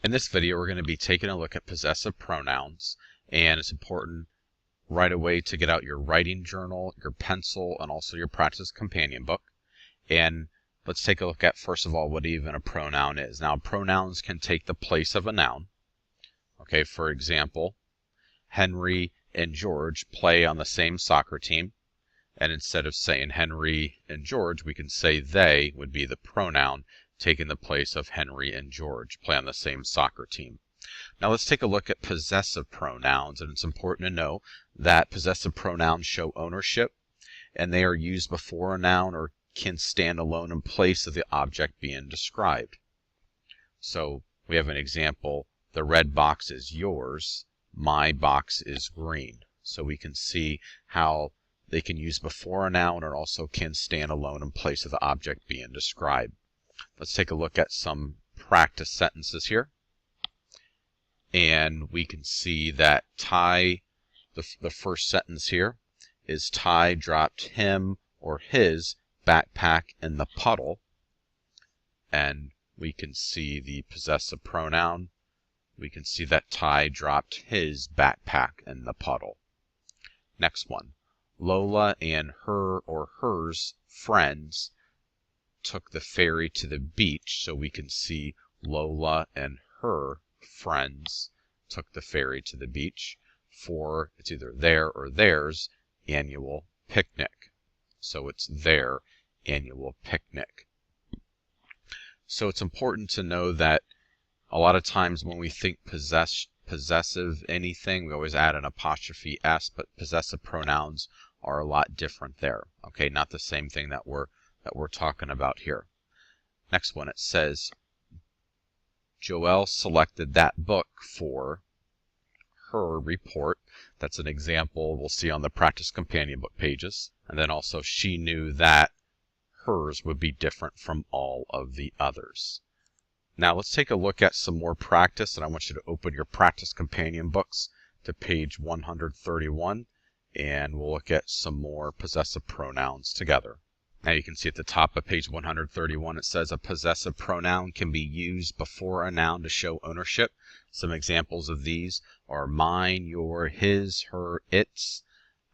In this video, we're going to be taking a look at possessive pronouns, and it's important right away to get out your writing journal, your pencil, and also your practice companion book. And let's take a look at, first of all, what even a pronoun is. Now, pronouns can take the place of a noun. Okay, for example, Henry and George play on the same soccer team. And instead of saying Henry and George, we can say they would be the pronoun taking the place of Henry and George, play on the same soccer team. Now let's take a look at possessive pronouns, and it's important to know that possessive pronouns show ownership, and they are used before a noun or can stand alone in place of the object being described. So we have an example, the red box is yours, my box is green. So we can see how they can use before a noun or also can stand alone in place of the object being described. Let's take a look at some practice sentences here. And we can see that Ty, the first sentence here, is Ty dropped him or his backpack in the puddle. And we can see the possessive pronoun. We can see that Ty dropped his backpack in the puddle. Next one. Lola and her or hers friends took the ferry to the beach, so we can see Lola and her friends took the ferry to the beach for, it's either their or theirs, annual picnic. So it's their annual picnic. So it's important to know that a lot of times when we think possessive anything, we always add an apostrophe S, but possessive pronouns are a lot different there. Okay, not the same thing that we're talking about here. Next one, it says Joelle selected that book for her report. That's an example we'll see on the practice companion book pages. And then also she knew that hers would be different from all of the others. Now let's take a look at some more practice, and I want you to open your practice companion books to page 131, and we'll look at some more possessive pronouns together. Now you can see at the top of page 131 it says a possessive pronoun can be used before a noun to show ownership. Some examples of these are mine, your, his, her, its,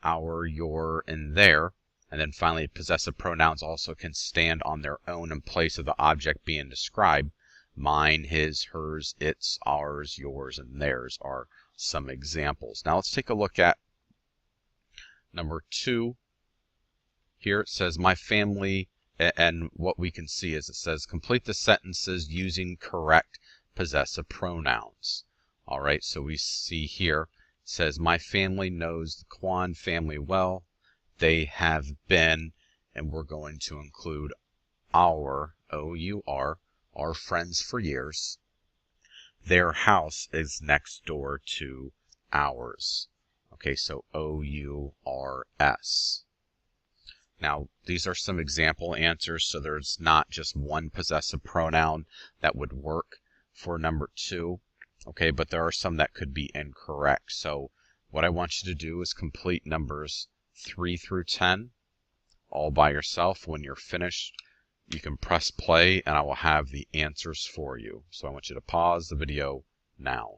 our, your, and their. And then finally, possessive pronouns also can stand on their own in place of the object being described. Mine, his, hers, its, ours, yours, and theirs are some examples. Now let's take a look at number 2. Here it says my family, and what we can see is it says complete the sentences using correct possessive pronouns. All right, so we see here it says my family knows the Kwan family well. They have been, and we're going to include our, O-U-R, our friends for years. Their house is next door to ours. Okay, so O-U-R-S. Now, these are some example answers, so there's not just one possessive pronoun that would work for number 2, okay, but there are some that could be incorrect. So what I want you to do is complete numbers 3 through 10 all by yourself. When you're finished, you can press play, and I will have the answers for you. So I want you to pause the video now.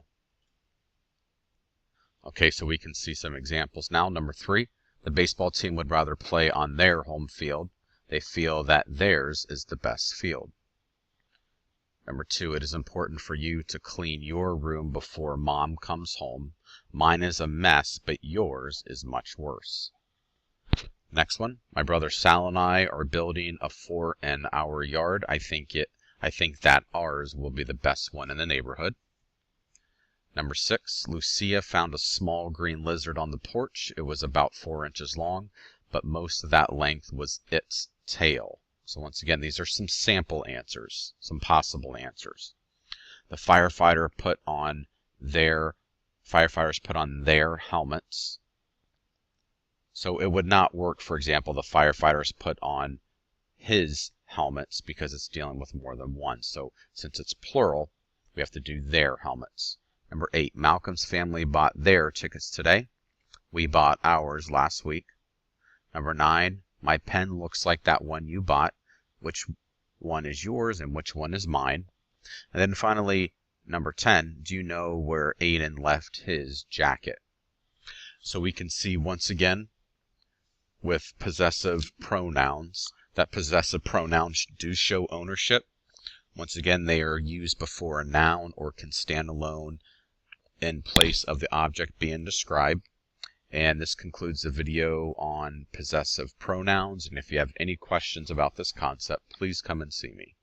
Okay, so we can see some examples now. Number 3. The baseball team would rather play on their home field. They feel that theirs is the best field. Number 2, it is important for you to clean your room before mom comes home. Mine is a mess, but yours is much worse. Next one, my brother Sal and I are building a fort in our yard. I think that ours will be the best one in the neighborhood. Number 6, Lucia found a small green lizard on the porch. It was about 4 inches long, but most of that length was its tail. So once again, these are some sample answers, some possible answers. The firefighters put on their helmets. So it would not work, for example, the firefighters put on his helmets because it's dealing with more than one. So since it's plural, we have to do their helmets. Number 8, Malcolm's family bought their tickets today. We bought ours last week. Number 9, my pen looks like that one you bought. Which one is yours and which one is mine? And then finally, Number 10, do you know where Aiden left his jacket? So we can see once again with possessive pronouns that possessive pronouns do show ownership. Once again, they are used before a noun or can stand alone in place of the object being described. And this concludes the video on possessive pronouns. And if you have any questions about this concept, please come and see me.